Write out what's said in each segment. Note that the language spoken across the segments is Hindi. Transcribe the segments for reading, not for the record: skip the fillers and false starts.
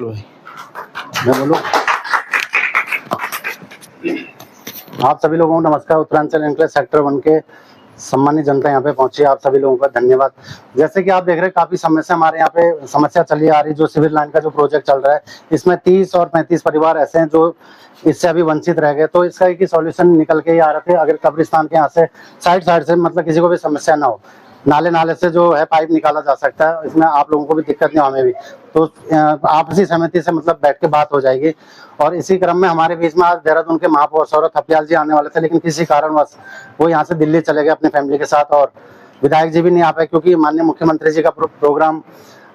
चलो भाई मैं बोलूँ। आप सभी लोगों को नमस्कार। उत्तरांचल एनक्लेव सेक्टर 1 के सम्मानित जनता यहाँ पे पहुंची, आप सभी लोगों का धन्यवाद। जैसे कि आप देख रहे हैं काफी समस्या हमारे यहाँ पे समस्या चली आ रही, जो सिविल लाइन का जो प्रोजेक्ट चल रहा है इसमें 30 और 35 परिवार ऐसे हैं जो इससे अभी वंचित रह गए। तो इसका एक ही सॉल्यूशन निकल के ही आ रहे थे, अगर कब्रिस्तान के यहाँ से साइड से मतलब किसी को भी समस्या ना हो, नाले से जो है पाइप निकाला जा सकता है, इसमें आप लोगों को भी दिक्कत नहीं, हमें भी। तो आपसी सहमति से मतलब बैठ के बात हो जाएगी। और इसी क्रम में हमारे बीच में आज देहरादून के महापौर सौरभ थपलियाल जी आने वाले थे, लेकिन किसी कारणवश वो यहाँ से दिल्ली चले गए अपनी फैमिली के साथ, और विधायक जी भी नहीं आ पाए क्योंकि माननीय मुख्यमंत्री जी का प्रोग्राम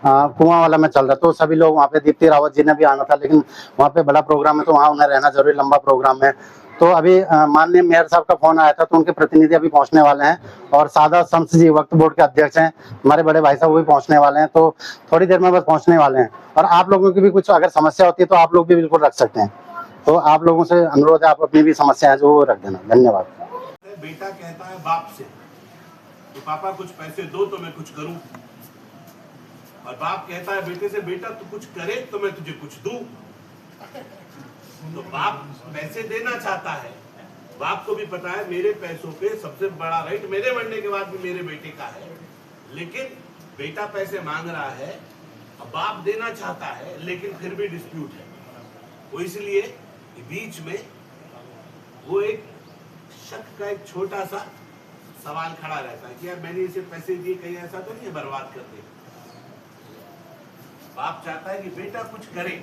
कुआंवाला में चल रहा। तो सभी लोग वहाँ पे, दीप्ति रावत जी ने भी आना था, लेकिन वहाँ पे बड़ा प्रोग्राम है तो वहाँ उन्हें रहना जरूरी, लंबा प्रोग्राम है। तो अभी माननीय मेयर साहब का फोन आया था, तो उनके प्रतिनिधि अभी पहुंचने वाले हैं, और सादा शम्स जी वक्फ बोर्ड के अध्यक्ष हैं, हमारे बड़े भाई साहब, वो भी पहुंचने वाले हैं। तो थोड़ी देर में बस पहुंचने वाले हैं। और आप लोगों की भी कुछ अगर समस्या होती है तो आप लोग भी बिल्कुल रख सकते हैं। तो आप लोगों से अनुरोध है, आप अपनी भी समस्या है जो वो रख देना। धन्यवाद। बेटा कहता है बाप से कि पापा कुछ पैसे दो तो मैं कुछ करूं, और बाप कहता है बेटे से, बेटा तू कुछ करे तो मैं तुझे कुछ दूं। तो बाप पैसे देना चाहता है, बाप को भी पता है मेरे पैसों पे सबसे बड़ा राइट मेरे मरने के बाद भी मेरे बेटे का है, लेकिन बेटा पैसे मांग रहा है, अब बाप देना चाहता है, लेकिन फिर भी डिस्प्यूट है। वो इसलिए बीच में वो एक शक का एक छोटा सा सवाल खड़ा रहता है कि यार मैंने इसे पैसे दिए, कहीं ऐसा तो नहीं बर्बाद कर दे। बाप चाहता है कि बेटा कुछ करे,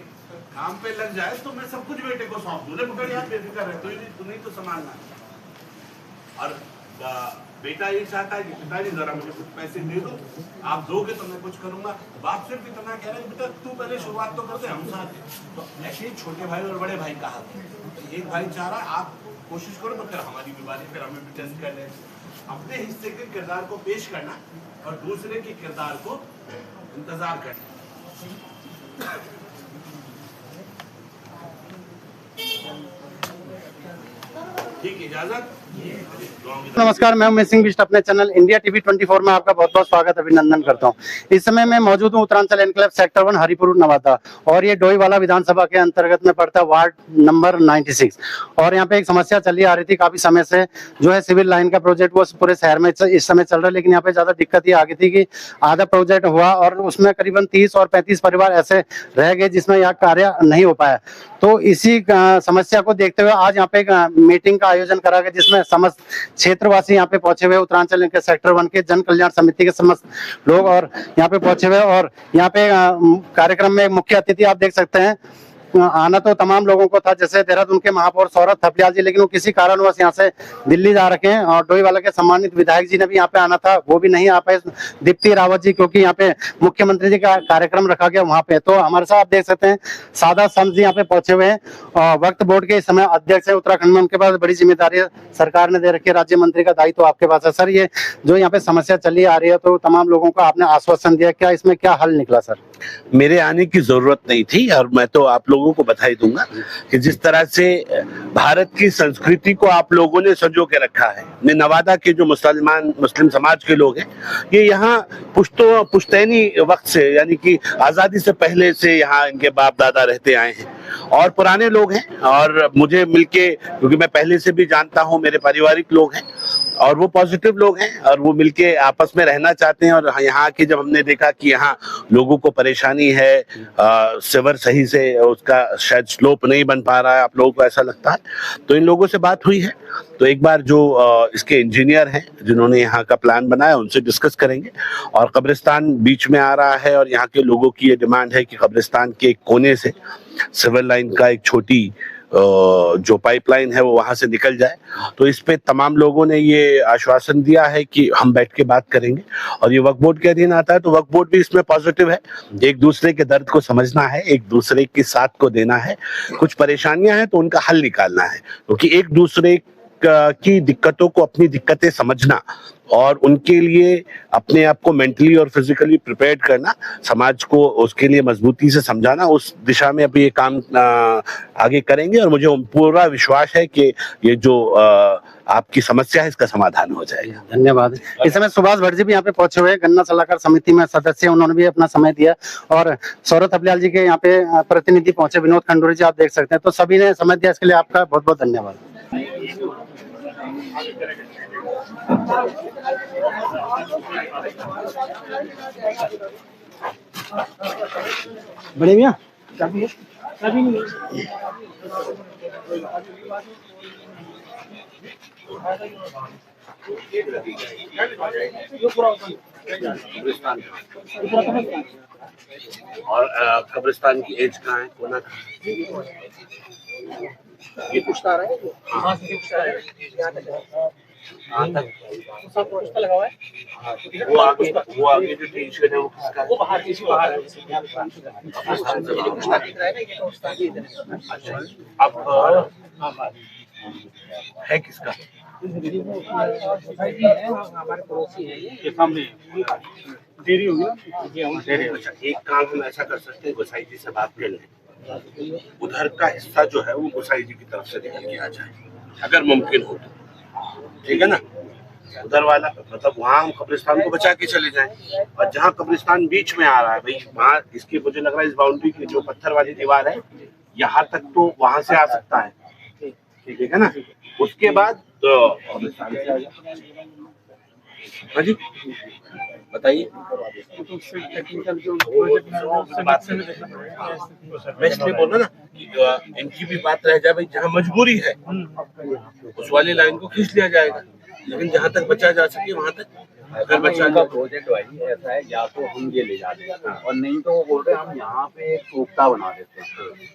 काम पे लग जाए, तो मैं सब कुछ बेटे को सौंप दूं, पकड़ यार बेफिक्र है, तू नहीं तो संभालना। और बेटा ये चाहता है कि पिताजी जरा मुझे कुछ पैसे दे दो, आप दोगे तो मैं कुछ करूंगा। बाप सिर्फ इतना कह रहा है बेटा तू पहले शुरुआत तो करते, हम साथ हैं। तो ऐसे ही छोटे भाई और बड़े भाई कहा, एक भाई चाह रहा है आप कोशिश करो, तो फिर हमारी भी बारी, फिर हमें भी टेस्ट कर ले। अपने हिस्से के किरदार को पेश करना और दूसरे के किरदार को इंतजार करना। ठीक, इजाजत। नमस्कार, मैं उमेश सिंह बिष्ट, अपने चैनल इंडिया टीवी 24 में आपका बहुत बहुत स्वागत, अभिनंदन करता हूं। इस समय मैं मौजूद हूं उत्तरांचल एनक्लेव सेक्टर 1 हरिपुर नवादा, और ये डोईवाला विधानसभा के अंतर्गत में पड़ता है, वार्ड नंबर 96। और यहाँ पे एक समस्या चली आ रही थी काफी समय से, जो है सिविल लाइन का प्रोजेक्ट, वो पूरे शहर में इस समय चल रहा है। लेकिन यहाँ पे ज्यादा दिक्कत ये आ गई थी कि आधा प्रोजेक्ट हुआ और उसमें करीबन 30 और 35 परिवार ऐसे रह गए जिसमें यह कार्य नहीं हो पाया। तो इसी समस्या को देखते हुए आज यहाँ पे एक मीटिंग का आयोजन करा गया, जिसमें समस्त क्षेत्रवासी यहाँ पे पहुंचे हुए, उत्तरांचल के सेक्टर 1 के जन कल्याण समिति के समस्त लोग और यहाँ पे पहुंचे हुए। और यहाँ पे कार्यक्रम में मुख्य अतिथि आप देख सकते हैं, आना तो तमाम लोगों को था, जैसे देहरादून के महापौर सौरभ थपलियाल जी, लेकिन वो किसी कारणवश यहाँ से दिल्ली जा रखे हैं। और डोईवाला के सम्मानित विधायक जी ने भी यहाँ पे आना था, वो भी नहीं आ पाए, दीप्ति रावत जी, क्योंकि यहाँ पे मुख्यमंत्री जी का कार्यक्रम रखा गया वहाँ पे। तो हमारे साथ आप देख सकते हैं सादा शम्स जी यहाँ पे पहुंचे हुए हैं, वक्फ बोर्ड के इस समय अध्यक्ष है उत्तराखंड में, उनके पास बड़ी जिम्मेदारी है, सरकार ने दे रखी है, राज्य मंत्री का दायित्व तो आपके पास है। सर, ये जो यहाँ पे समस्या चली आ रही है, तो तमाम लोगों को आपने आश्वासन दिया, क्या इसमें क्या हल निकला सर? मेरे आने की जरूरत नहीं थी, और मैं तो आप लोगों को बधाई दूंगा कि जिस तरह से भारत की संस्कृति को आप लोगों ने संजो के रखा है। नवादा के जो मुस्लिम समाज के लोग हैं, ये यहाँ पुश्तैनी वक्त से, यानी कि आजादी से पहले से यहाँ इनके बाप दादा रहते आए हैं, और पुराने लोग हैं। और मुझे मिलके, क्योंकि मैं पहले से भी जानता हूँ, मेरे पारिवारिक लोग हैं और वो पॉजिटिव लोग हैं, और वो मिलके आपस में रहना चाहते हैं। और यहाँ के जब हमने देखा कि यहाँ लोगों को परेशानी है, सेवर सही से उसका शायद स्लोप नहीं बन पा रहा है, आप लोगों को ऐसा लगता है, तो इन लोगों से बात हुई है। तो एक बार जो इसके इंजीनियर हैं जिन्होंने यहाँ का प्लान बनाया, उनसे डिस्कस करेंगे। और कब्रिस्तान बीच में आ रहा है, और यहाँ के लोगों की ये डिमांड है कि कब्रिस्तान के एक कोने से सिविल लाइन का एक छोटी जो पाइपलाइन है वो वहां से निकल जाए। तो इस पे तमाम लोगों ने ये आश्वासन दिया है कि हम बैठ के बात करेंगे। और ये वक्फ बोर्ड के अधीन आता है, तो वक्फ बोर्ड भी इसमें पॉजिटिव है। एक दूसरे के दर्द को समझना है, एक दूसरे के साथ को देना है, कुछ परेशानियां हैं तो उनका हल निकालना है, क्योंकि एक दूसरे की दिक्कतों को अपनी दिक्कतें समझना और उनके लिए अपने आप को मेंटली और फिजिकली प्रिपेयर्ड करना, समाज को उसके लिए मजबूती से समझाना, उस दिशा में अभी ये काम आगे करेंगे और मुझे पूरा विश्वास है कि ये जो आपकी समस्या है इसका समाधान हो जाएगा। धन्यवाद। इस समय सुभाष भट्ट जी भी यहाँ पे पहुंचे हुए हैं, गन्ना सलाहकार समिति में सदस्य, उन्होंने भी अपना समय दिया और सौरभ थपलियाल जी के यहाँ पे प्रतिनिधि पहुंचे, विनोद खंडूरी जी आप देख सकते हैं, तो सभी ने समय दिया, इसके लिए आपका बहुत बहुत धन्यवाद। बड़े भैया और कब्रिस्तान की एज कहाँ है, कोना ये कुछ आ रहा है, हाँ लगा हुआ है, वो आगे जो टेंशन है वो किसका है? वो बाहर अब है किसका? हमारे पड़ोसी है ये सामने देरी होगी ना। अच्छा, एक काम हम ऐसा कर सकते हैं, गोसाई जी से बात कर लें, उधर का हिस्सा जो है वो गोसाई जी की तरफ से निकल के आ जाए, अगर मुमकिन हो तो, ठीक है ना। उधर वाला मतलब वहाँ हम कब्रिस्तान को बचा के चले जाएं, और जहाँ कब्रिस्तान बीच में आ रहा है भाई, वहाँ इसकी मुझे लग रहा है इस बाउंड्री की जो पत्थर वाली दीवार है यहाँ तक तो वहां से आ सकता है, ठीक है ना। उसके बाद तो हाँ जी बताइए। मैं इसलिए बोल रहा ना कि इनकी भी बात रह जाए भाई, जहाँ मजबूरी है उस वाली लाइन को खींच लिया जाएगा, लेकिन जहाँ तक बचा जा सके वहां तक अगर बचा का प्रोजेक्ट भाई ऐसा है, या तो हम ये ले जाते हैं और नहीं तो वो बोल रहे हैं हम यहाँ पे एक सोखता बना देते हैं।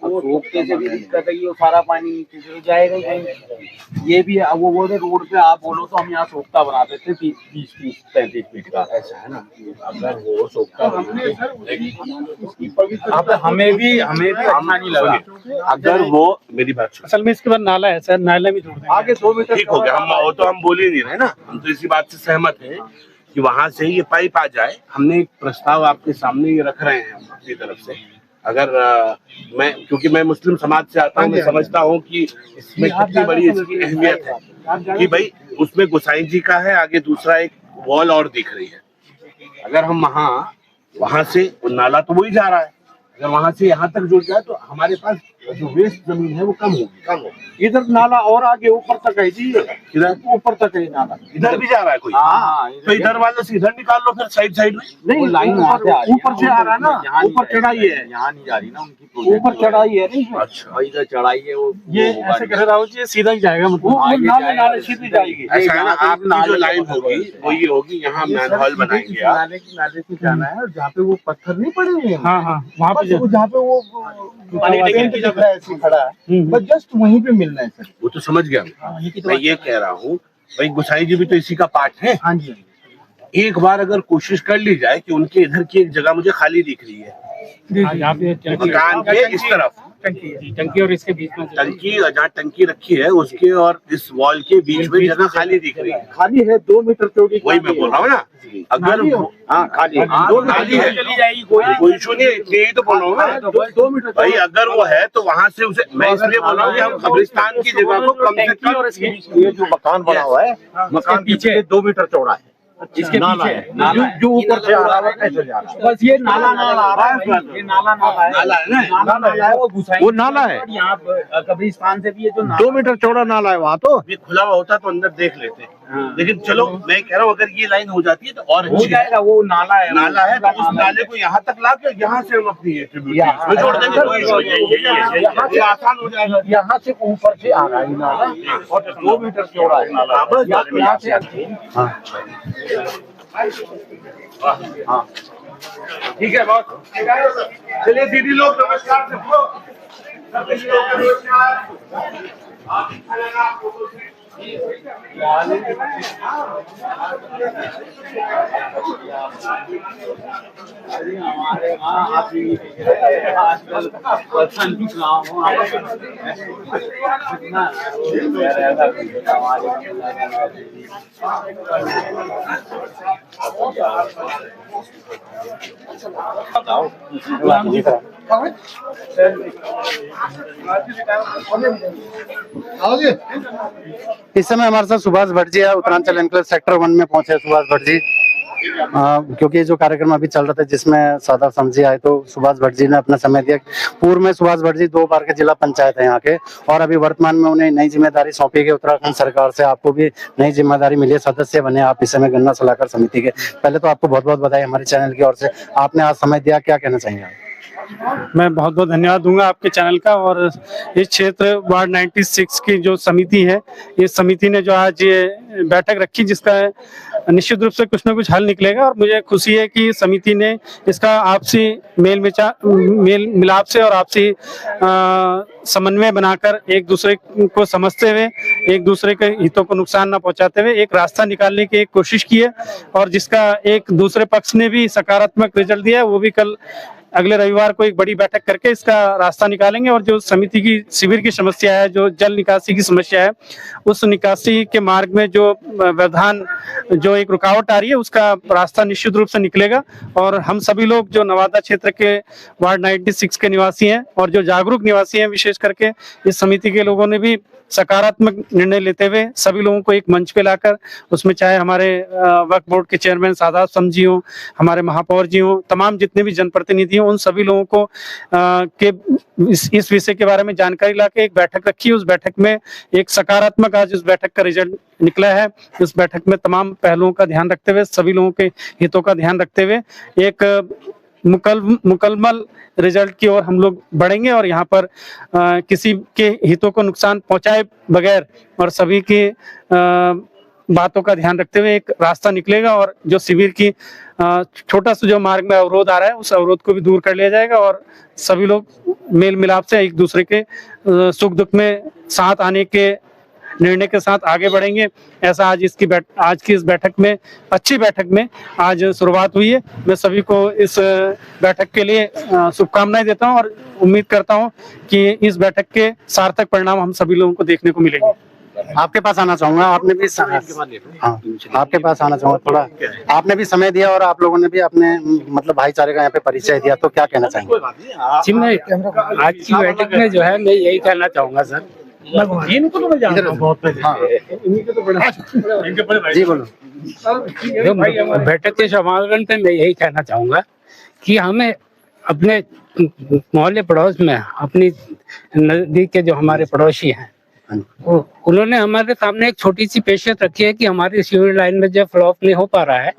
अब सोखते से भी दिक्कत है कि वो सारा पानी नीचे से जाएगा ही नहीं, ये भी है। अब वो बोल रहे रोड पे आप बोलो तो हम यहाँ सोखता बना देते हैं 30-35 फीट का, ऐसा है ना। अगर वो सोखता हमें भी अच्छा नहीं लगा। अगर वो मेरी बात सुन, असल में इसके बाद नाला है सर, नाले में जोड़ देंगे आगे 2 मीटर ठीक हो गया, हम वो तो हम बोल ही नहीं रहे ना, हम तो इसी बात से सहमत हैं कि वहां से ये पाइप आ जाए। हमने एक प्रस्ताव आपके सामने ये रख रहे हैं हम अपनी तरफ से। अगर मैं, क्योंकि मैं मुस्लिम समाज से आता हूँ, मैं समझता हूँ कि इसमें कितनी बड़ी इसकी अहमियत है कि भाई उसमें गोसाई जी का है, आगे दूसरा एक वॉल और दिख रही है। अगर हम वहां से नाला तो वही जा रहा है, अगर वहां से यहाँ तक जुड़ जाए तो हमारे पास जो वेस्ट जमीन है वो कम होगी। इधर नाला और आगे ऊपर तक है जी, इधर ऊपर तक है नाला। इधर भी जा रहा है कोई? हाँ, तो इधर वाले से इधर निकाल लो फिर साइड में। नहीं, लाइन ऊपर से आ रहा है ना, ऊपर चढ़ाई है, यहाँ नहीं जा रही ना उनकी, ऊपर चढ़ाई है नहीं। अच्छा, इधर चढ़ाई है, वो ये ऐसे कह रहा हूँ जी, सीधा ही जाएगा, मतलब नाले सीधी जाएगी। ऐसा है ना, आपकी जो लाइन होगी वो ये होगी, यहाँ मैन हॉल बनाएंगे आप। नाले से जाना है जहाँ पे वो पत्थर नहीं पड़े हुए हैं, हाँ हाँ वहाँ पे जहाँ पे वो ऐसे खड़ा है, बस जस्ट वहीं पे मिलना है सर। वो तो समझ गया मैं ये कह रहा हूँ भाई, गोसाई जी भी तो इसी का पार्ट है। हाँ जी, एक बार अगर कोशिश कर ली जाए कि उनके इधर की एक जगह मुझे खाली दिख रही है यहाँ पे मकान के इस तरफ, टंकी और इसके बीच में टंकी जहाँ टंकी रखी है उसके और इस वॉल के बीच में जगह खाली दिख रही है। खाली है 2 मीटर चौड़ी, वही मैं बोल रहा हूँ ना, अगर खाली है, खाली है चली जाएगी, कोई इशू नहीं, यही तो बोल रहा हूँ मैं। 2 मीटर भाई अगर वो है तो वहां से उसे, मैं इसलिए बोल रहा हूँ कि हम कब्रिस्तान की जगह को कम से कम, ये जो मकान बना हुआ है, मकान के पीछे 2 मीटर चौड़ा है, इसके पीछे जो ऊपर से आ रहा है कैसे जा रहा है, बस ये नाला आ रहा है, ये नाला है, नाला है, वो नाला है। यहाँ कब्रिस्तान से भी ये जो 2 मीटर चौड़ा नाला है, वहाँ तो ये खुला हुआ होता तो अंदर देख लेते। लेकिन चलो मैं कह रहा हूँ अगर ये लाइन हो जाती है तो और हो जाएगा। वो नाला है तो उस नाले को यहाँ तक ला के यहाँ से हम अपनी ट्रिब्यूटरी जोड़ देंगे, कोई issue नहीं। ये आसान हो जाएगा। यहाँ से ऊपर से आ रहा है नाला और 2 मीटर चौड़ा है नाला, यहाँ से हाँ ठीक है बॉस, चलिए दीदी लोग नमस्कार सबको, नमस्कार। हमारे वहाँ आजकल पसंद गाँव इस समय हमारे साथ सुभाष भट्ट जी है, उत्तरांचल एनक्लेव सेक्टर 1 में पहुंचे हैं सुभाष भट्ट जी। क्योंकि जो कार्यक्रम अभी चल रहा था जिसमें सादा समझी आए, तो सुभाष भट्ट जी ने अपना समय दिया। पूर्व में सुभाष भट्ट जी 2 बार के जिला पंचायत है यहाँ के, और अभी वर्तमान में उन्हें नई जिम्मेदारी सौंपी गई उत्तराखंड सरकार से। आपको भी नई जिम्मेदारी मिली है, सदस्य बने आप इस समय गन्ना सलाहकार समिति के। पहले तो आपको बहुत बहुत बधाई हमारे चैनल की ओर से, आपने आज समय दिया, क्या कहना चाहेंगे आप? मैं बहुत बहुत धन्यवाद दूंगा आपके चैनल का। और इस क्षेत्र वार्ड 96 की जो समिति है, इस समिति ने जो आज ये बैठक रखी, जिसका निश्चित रूप से कुछ ना कुछ हल निकलेगा। और मुझे खुशी है कि समिति ने इसका आपसी मेल मिलाप से और आपसी समन्वय बनाकर, एक दूसरे को समझते हुए, एक दूसरे के हितों को नुकसान न पहुंचाते हुए एक रास्ता निकालने की एक कोशिश की है, और जिसका एक दूसरे पक्ष ने भी सकारात्मक रिजल्ट दिया है। वो भी कल अगले रविवार को एक बड़ी बैठक करके इसका रास्ता निकालेंगे। और जो समिति की शिविर की समस्या है, जो जल निकासी की समस्या है, उस निकासी के मार्ग में जो व्यवधान, जो एक रुकावट आ रही है, उसका रास्ता निश्चित रूप से निकलेगा। और हम सभी लोग जो नवादा क्षेत्र के वार्ड 96 के निवासी हैं और जो जागरूक निवासी हैं, विशेष करके इस समिति के लोगों ने भी सकारात्मक निर्णय लेते हुए सभी लोगों को एक मंच पे लाकर, उसमें चाहे हमारे वक्फ बोर्ड के चेयरमैन सादात समझी हो, हमारे महापौर जी हो, तमाम जितने भी जनप्रतिनिधि हो, उन सभी लोगों को के इस विषय के बारे में जानकारी लाके एक बैठक रखी। उस बैठक में एक सकारात्मक आज उस बैठक का रिजल्ट निकला है। उस बैठक में तमाम पहलुओं का ध्यान रखते हुए, सभी लोगों के हितों का ध्यान रखते हुए एक मुकम्मल रिजल्ट की ओर हम लोग बढ़ेंगे। और यहाँ पर किसी के हितों को नुकसान पहुंचाए बगैर और सभी की बातों का ध्यान रखते हुए एक रास्ता निकलेगा। और जो शिविर की छोटा सा जो मार्ग में अवरोध आ रहा है, उस अवरोध को भी दूर कर लिया जाएगा और सभी लोग मेल मिलाप से एक दूसरे के सुख दुख में साथ आने के निर्णय के साथ आगे बढ़ेंगे। ऐसा आज की इस बैठक में, अच्छी बैठक में आज शुरुआत हुई है। मैं सभी को इस बैठक के लिए शुभकामनाएं देता हूं और उम्मीद करता हूं कि इस बैठक के सार्थक परिणाम हम सभी लोगों को देखने को मिलेंगे। आपके पास आना चाहूंगा, आपने भी आपके पास आना चाहूंगा थोड़ा। आपने भी समय दिया और आप लोगों ने भी अपने मतलब भाईचारे का यहाँ पे परिचय दिया, तो क्या कहना चाहेंगे? जी, मैं आज की बैठक में जो है मैं यही कहना चाहूंगा सर, इनको तो मैं जानता हूं बहुत पहले। जी बोलो। बैठक के समापन पे मैं यही कहना चाहूंगा कि हमें अपने मोहल्ले पड़ोस में, अपनी नजदीक के जो हमारे पड़ोसी हैं, उन्होंने हमारे सामने एक छोटी सी पेशकश रखी है कि हमारी सीवर लाइन में जो फ्लॉप नहीं हो पा रहा है,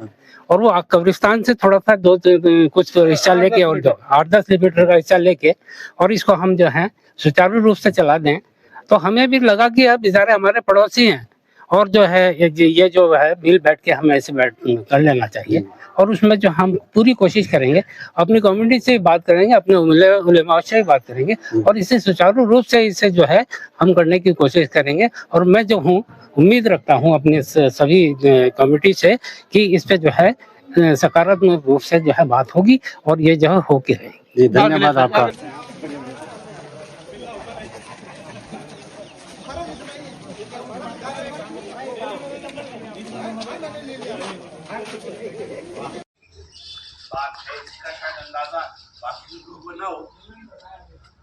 और वो कब्रिस्तान से थोड़ा सा कुछ हिस्सा लेके, और जो 8-10 किलोमीटर का हिस्सा लेके, और इसको हम जो है सुचारू रूप से चला दें। तो हमें भी लगा कि अब बेचारे हमारे पड़ोसी हैं, और जो है ये जो है मिल बैठ के हमें ऐसे कर लेना चाहिए। और उसमें जो हम पूरी कोशिश करेंगे, अपनी कम्युनिटी से बात करेंगे, अपने उलेमा से बात करेंगे, और इसे सुचारू रूप से इसे जो है हम करने की कोशिश करेंगे। और मैं जो हूँ उम्मीद रखता हूँ अपने सभी कम्युनिटी से कि इस पे जो है सकारात्मक रूप से जो है बात होगी और ये जो है होके रहेगी। धन्यवाद आपका। बात है इसका शायद अंदाजा बाकी लोगों को ना हो,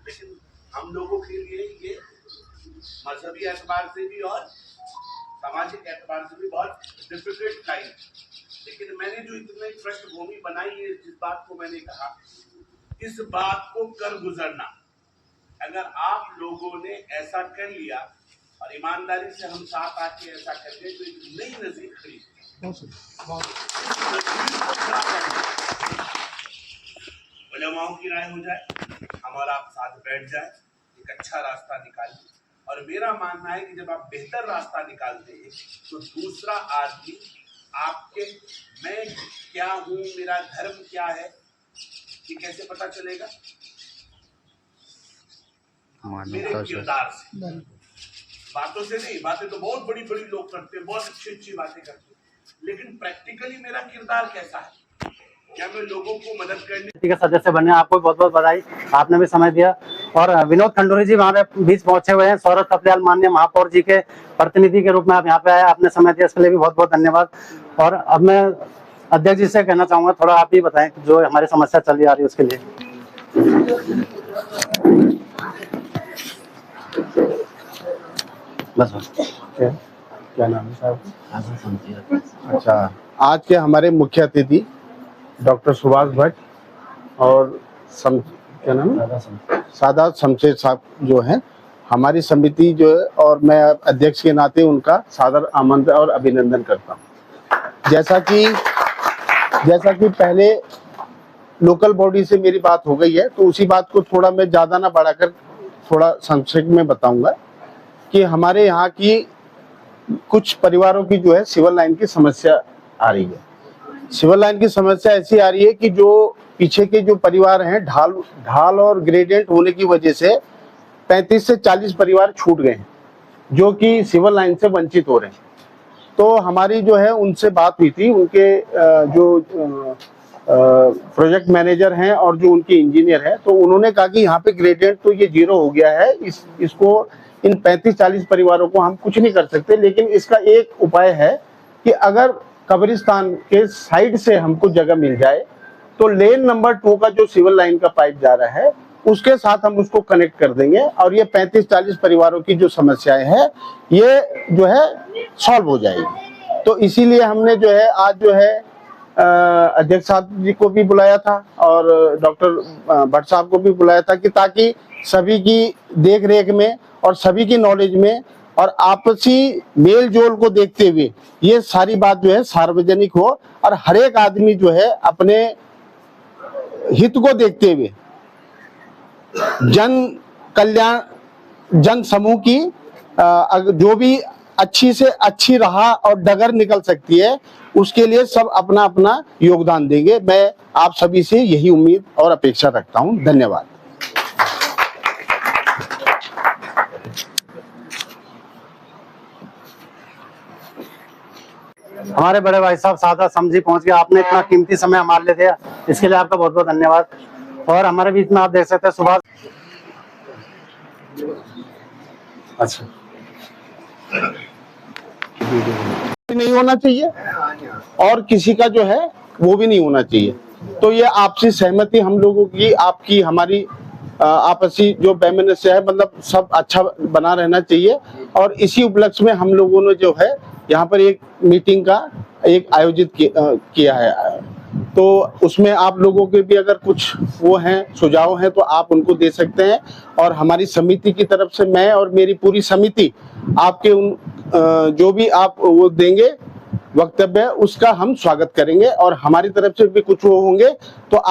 लेकिन हम लोगों के लिए ये मजहबी एतबार से भी और सामाजिक एतबार से भी बहुत डिफिकल्ट टाइम। लेकिन मैंने जो इतनी पृष्ठभूमि बनाई है, जिस बात को मैंने कहा, इस बात को कर गुजरना, अगर आप लोगों ने ऐसा कर लिया और ईमानदारी से हम साथ आके ऐसा कर गए, तो एक नई नजीर खड़ी उलमाओं की राय हो जाए, हम और आप साथ बैठ जाए, एक अच्छा रास्ता निकालें। और मेरा मानना है कि जब आप बेहतर रास्ता निकालते हैं तो दूसरा आदमी आपके मैं क्या हूं, मेरा धर्म क्या है, ये कैसे पता चलेगा? मेरे किरदार से। बातों से नहीं, बातें तो बहुत बड़ी बड़ी लोग करते हैं, बहुत अच्छी अच्छी बातें करते हैं, लेकिन प्रैक्टिकली मेरा किरदार कैसा है? क्या मैं लोगों को मदद करने के सदस्य बने? आपको बहुत बहुत बधाई, आपने भी समय दिया। और विनोद खंडूरी जी हमारे बीच पहुंचे हुए हैं, सौरभ थपलियाल माननीय महापौर जी के प्रतिनिधि के रूप में आप यहाँ पे आए, आपने समय दिया, इसके लिए भी बहुत बहुत धन्यवाद। और अब मैं अध्यक्ष जी से कहना चाहूंगा, थोड़ा आप ही बताएं जो हमारी समस्या चल रही आ रही है उसके लिए। बस क्या नाम है साहब? अच्छा, आज के हमारे मुख्य अतिथि डॉक्टर सुभाष भट्ट और क्या नाम है, सादात शमशेर साहब जो हैं, हमारी समिति जो है, और मैं अध्यक्ष के नाते उनका सादर आमंत्रण और अभिनंदन करता हूं। जैसा कि पहले लोकल बॉडी से मेरी बात हो गई है, तो उसी बात को थोड़ा मैं ज़्यादा ना बढ़ाकर थोड़ा संक्षेप में बताऊंगा कि हमारे यहाँ की कुछ परिवारों की जो है सिविल लाइन की समस्या आ रही है। सिविल लाइन की समस्या ऐसी आ रही है कि जो पीछे के जो परिवार हैं, ढाल और ग्रेडियंट होने की वजह से 35 से 40 परिवार छूट गए हैं, जो कि सिविल लाइन से वंचित हो रहे हैं। तो हमारी जो है उनसे बात हुई थी, उनके जो प्रोजेक्ट मैनेजर हैं और जो उनके इंजीनियर हैं, तो उन्होंने कहा कि यहाँ पे ग्रेडियंट तो ये 0 हो गया है, इसको इन 35-40 परिवारों को हम कुछ नहीं कर सकते, लेकिन इसका एक उपाय है कि अगर कब्रिस्तान के साइड से हमको जगह मिल जाए तो लेन नंबर 2 का जो सिविल लाइन का पाइप जा रहा है उसके साथ हम उसको कनेक्ट कर देंगे और ये 35-40 परिवारों की जो समस्याएं हैं ये जो है सॉल्व हो जाएगी। तो इसीलिए हमने जो है आज जो है अध्यक्ष साहब जी को भी बुलाया था और डॉक्टर भट्ट साहब को भी बुलाया था कि ताकि सभी की देख रेख में और सभी की नॉलेज में और आपसी मेल जोल को देखते हुए ये सारी बात जो है सार्वजनिक हो और हर एक आदमी जो है अपने हित को देखते हुए जन कल्याण जन समूह की जो भी अच्छी से अच्छी राह और डगर निकल सकती है उसके लिए सब अपना अपना योगदान देंगे। मैं आप सभी से यही उम्मीद और अपेक्षा रखता हूं। धन्यवाद। हमारे बड़े भाई साहब सादा समझी पहुंच गए, आपने इतना कीमती समय हमारे लिए दिया, इसके लिए आपका बहुत बहुत धन्यवाद। और हमारे बीच में आप देख सकते हैं सुभाष। अच्छा, नहीं होना चाहिए और किसी का जो है वो भी नहीं होना चाहिए। तो ये आपसी सहमति हम लोगों की, आपकी, हमारी आपसी जो वैमनस्य है, मतलब सब अच्छा बना रहना चाहिए। और इसी उपलक्ष्य में हम लोगों ने जो है यहाँ पर एक मीटिंग का एक आयोजित किया है। तो उसमें आप लोगों के भी अगर कुछ वो हैं सुझाव हैं तो आप उनको दे सकते हैं और हमारी समिति की तरफ से मैं और मेरी पूरी समिति आपके उन जो भी आप वो देंगे वक्तव्य उसका हम स्वागत करेंगे और हमारी तरफ से भी कुछ वो होंगे तो